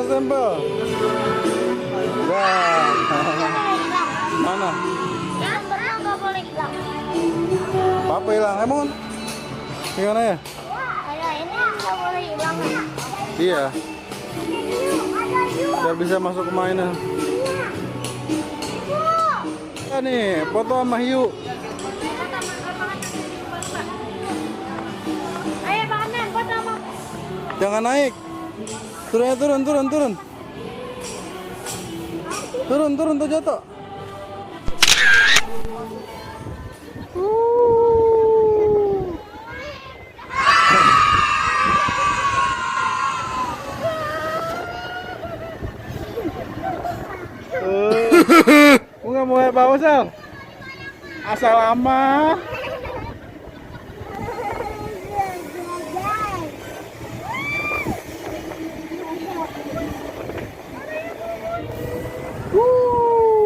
stempel. Wah. Mana? Yang berenang nggak boleh hilang. Papa hilang, emang? Gimana ya? Ada ini nggak boleh hilang. Iya. Biar bisa masuk ke mainan. Ya nih, foto sama Hiu. Ayo Bang Nen, foto sama. Jangan naik. Turun, turun, turun, turun. Turun, turun, tuh jatuh. Lu nggak mau bawa Sal? Asal lama.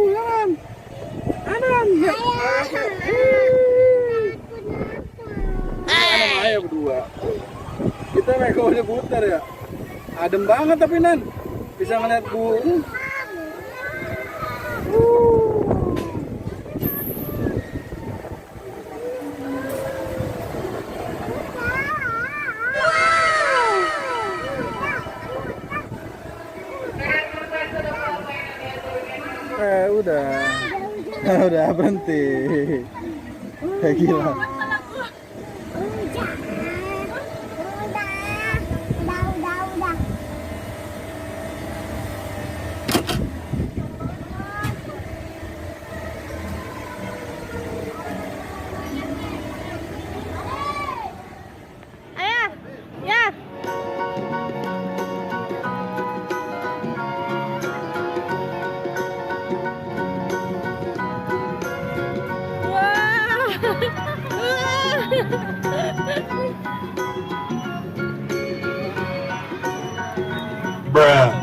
Jangan. Kanan. Ya. Kanan aja berdua. Kita mekonya putar ya. Adem banget tapi Nan. Bisa ngeliat burung. Udah. Udah berhenti. Kayak gila. Ayo, ya. Bruh.